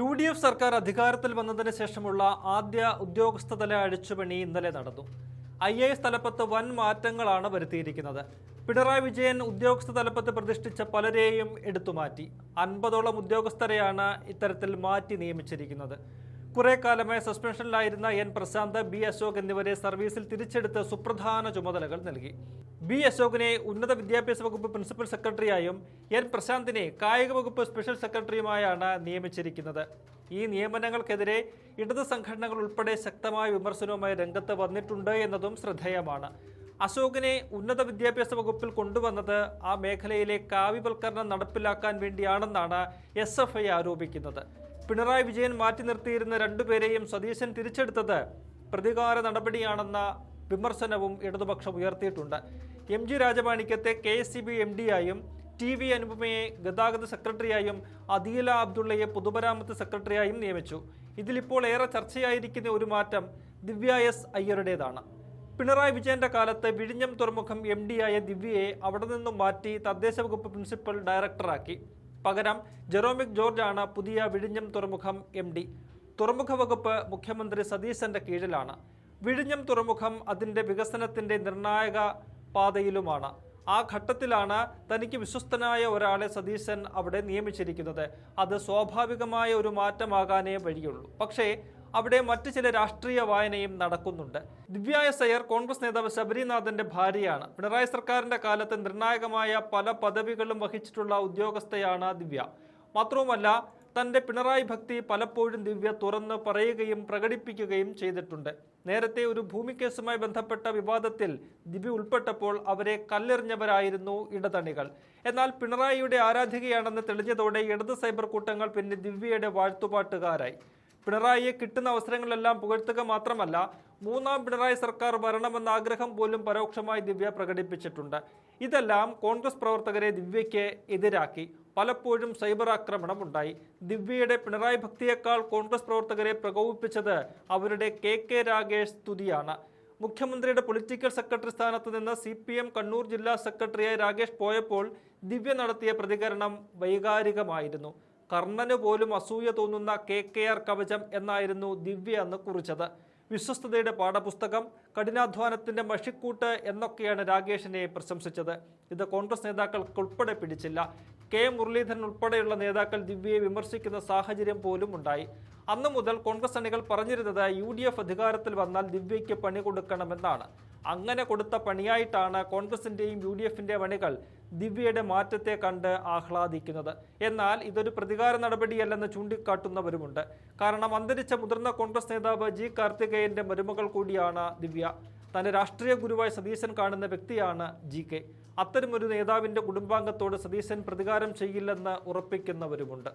UDF സർക്കാർ അധികാരത്തിൽ വന്നതിന് ശേഷമുള്ള ആദ്യ ഉദ്യോഗസ്ഥതല അഴിച്ചുപണി ഇന്നലെ നടന്നു. IAS തലപ്പത്ത് വൻ മാറ്റങ്ങളാണ് വരുത്തിയിരിക്കുന്നത്. പിണറായി വിജയൻ ഉദ്യോഗസ്ഥ തലപ്പത്ത് പ്രതിഷ്ഠിച്ച പലരെയും എടുത്തുമാറ്റി. 50ഓളം ഉദ്യോഗസ്ഥരെയാണ് ഇത്തരത്തിൽ മാറ്റി നിയമിച്ചിരിക്കുന്നത്. കുറെ കാലമായി സസ്പെൻഷനിലായിരുന്ന N പ്രശാന്ത്, B അശോക് എന്നിവരെ സർവീസിൽ തിരിച്ചെടുത്ത് സുപ്രധാന ചുമതലകൾ നൽകി. B അശോകിനെ ഉന്നത വിദ്യാഭ്യാസ വകുപ്പ് പ്രിൻസിപ്പൽ സെക്രട്ടറിയായും N പ്രശാന്തിനെ കായിക വകുപ്പ് സ്പെഷ്യൽ സെക്രട്ടറിയുമായാണ് നിയമിച്ചിരിക്കുന്നത്. ഈ നിയമനങ്ങൾക്കെതിരെ ഇടത് സംഘടനകൾ ഉൾപ്പെടെ ശക്തമായ വിമർശനവുമായി രംഗത്ത് വന്നിട്ടുണ്ട് എന്നതും ശ്രദ്ധേയമാണ്. അശോകിനെ ഉന്നത വിദ്യാഭ്യാസ വകുപ്പിൽ കൊണ്ടുവന്നത് ആ മേഖലയിലെ കാവ്യവൽക്കരണം നടപ്പിലാക്കാൻ വേണ്ടിയാണെന്നാണ് SFI ആരോപിക്കുന്നത്. പിണറായി വിജയൻ മാറ്റി നിർത്തിയിരുന്ന രണ്ടുപേരെയും സതീശൻ തിരിച്ചെടുത്തത് പ്രതികാര നടപടിയാണെന്ന വിമർശനവും ഇടതുപക്ഷം ഉയർത്തിയിട്ടുണ്ട്. MG രാജമാണിക്യത്തെ KSCB MD-യായും TV അനുപമയെ ഗതാഗത സെക്രട്ടറിയായും അദീല അബ്ദുള്ളയെ പൊതുമരാമത്ത് സെക്രട്ടറിയായും നിയമിച്ചു. ഇതിലിപ്പോൾ ഏറെ ചർച്ചയായിരിക്കുന്ന ഒരു മാറ്റം ദിവ്യ S അയ്യരുടേതാണ്. പിണറായി വിജയന്റെ കാലത്ത് വിഴിഞ്ഞം തുറമുഖം MD-യായ ദിവ്യയെ അവിടെ നിന്നും മാറ്റി തദ്ദേശ വകുപ്പ് പ്രിൻസിപ്പൽ ഡയറക്ടറാക്കി. പകരം ജെറോമിക് ജോർജ് ആണ് പുതിയ വിഴിഞ്ഞം തുറമുഖം MD. തുറമുഖ വകുപ്പ് മുഖ്യമന്ത്രി സതീശന്റെ കീഴിലാണ്. വിഴിഞ്ഞം തുറമുഖം അതിന്റെ വികസനത്തിന്റെ നിർണായക പാതയിലുമാണ്. ആ ഘട്ടത്തിലാണ് തനിക്ക് വിശ്വസ്തനായ ഒരാളെ സതീശൻ അവിടെ നിയമിച്ചിരിക്കുന്നത്. അത് സ്വാഭാവികമായ ഒരു മാറ്റമാകാനേ വഴിയുള്ളൂ. പക്ഷേ അവിടെ മറ്റു ചില രാഷ്ട്രീയ വായനയും നടക്കുന്നുണ്ട്. ദിവ്യ S അയ്യർ കോൺഗ്രസ് നേതാവ് ശബരിനാഥന്റെ ഭാര്യയാണ്. പിണറായി സർക്കാരിന്റെ കാലത്ത് നിർണായകമായ പല പദവികളും വഹിച്ചിട്ടുള്ള ഉദ്യോഗസ്ഥയാണ് ദിവ്യ. മാത്രവുമല്ല, തന്റെ പിണറായി ഭക്തി പലപ്പോഴും ദിവ്യ തുറന്ന് പറയുകയും പ്രകടിപ്പിക്കുകയും ചെയ്തിട്ടുണ്ട്. നേരത്തെ ഒരു ഭൂമി കേസുമായി ബന്ധപ്പെട്ട വിവാദത്തിൽ ദിവ്യ ഉൾപ്പെട്ടപ്പോൾ അവരെ കല്ലെറിഞ്ഞവരായിരുന്നു ഇടതണികൾ. എന്നാൽ പിണറായിയുടെ ആരാധികയാണെന്ന് തെളിഞ്ഞതോടെ ഇടത് സൈബർ കൂട്ടങ്ങൾ പിന്നെ ദിവ്യയുടെ വാഴ്ത്തുപാട്ടുകാരായി. പിണറായിയെ കിട്ടുന്ന അവസരങ്ങളെല്ലാം പുകഴ്ത്തുക മാത്രമല്ല, മൂന്നാം പിണറായി സർക്കാർ വരണമെന്ന ആഗ്രഹം പോലും പരോക്ഷമായി ദിവ്യ പ്രകടിപ്പിച്ചിട്ടുണ്ട്. ഇതെല്ലാം കോൺഗ്രസ് പ്രവർത്തകരെ ദിവ്യയ്ക്ക് എതിരാക്കി. പലപ്പോഴും സൈബർ ആക്രമണം ഉണ്ടായി. ദിവ്യയുടെ പിണറായി ഭക്തിയേക്കാൾ കോൺഗ്രസ് പ്രവർത്തകരെ പ്രകോപിപ്പിച്ചത് അവരുടെ KK രാഗേഷ് സ്തുതിയാണ്. മുഖ്യമന്ത്രിയുടെ പൊളിറ്റിക്കൽ സെക്രട്ടറി സ്ഥാനത്ത് നിന്ന് CPM കണ്ണൂർ ജില്ലാ സെക്രട്ടറിയായി രാഗേഷ് പോയപ്പോൾ ദിവ്യ നടത്തിയ പ്രതികരണം വൈകാരികമായിരുന്നു. കർണന് പോലും അസൂയ തോന്നുന്ന KKR കവചം എന്നായിരുന്നു ദിവ്യ അന്ന് കുറിച്ചത്. വിശ്വസ്തയുടെ പാഠപുസ്തകം, കഠിനാധ്വാനത്തിന്റെ മഷിക്കൂട്ട് എന്നൊക്കെയാണ് രാഗേഷിനെ പ്രശംസിച്ചത്. ഇത് കോൺഗ്രസ് നേതാക്കൾക്കുൾപ്പെടെ പിടിച്ചില്ല. K മുരളീധരൻ ഉൾപ്പെടെയുള്ള നേതാക്കൾ ദിവ്യയെ വിമർശിക്കുന്ന സാഹചര്യം പോലും ഉണ്ടായി. അന്നു മുതൽ കോൺഗ്രസ് അണികൾ പറഞ്ഞിരുന്നത് UDF അധികാരത്തിൽ വന്നാൽ ദിവ്യയ്ക്ക് പണി കൊടുക്കണമെന്നാണ്. അങ്ങനെ കൊടുത്ത പണിയായിട്ടാണ് കോൺഗ്രസിന്റെയും UDF-ന്റെയും അണികൾ ദിവ്യയുടെ മാറ്റത്തെ കണ്ട് ആഹ്ലാദിക്കുന്നത്. എന്നാൽ ഇതൊരു പ്രതികാര നടപടിയല്ലെന്ന് ചൂണ്ടിക്കാട്ടുന്നവരുമുണ്ട്. കാരണം അന്തരിച്ച മുതിർന്ന കോൺഗ്രസ് നേതാവ് G കാർത്തികേയന്റെ മരുമകൾ കൂടിയാണ് ദിവ്യ. തന്നെ രാഷ്ട്രീയ ഗുരുവായി സതീശൻ കാണുന്ന വ്യക്തിയാണ് GK. അത്തരമൊരു നേതാവിന്റെ കുടുംബാംഗത്തോട് സതീശൻ പ്രതികാരം ചെയ്യില്ലെന്ന് ഉറപ്പിക്കുന്നവരുമുണ്ട്.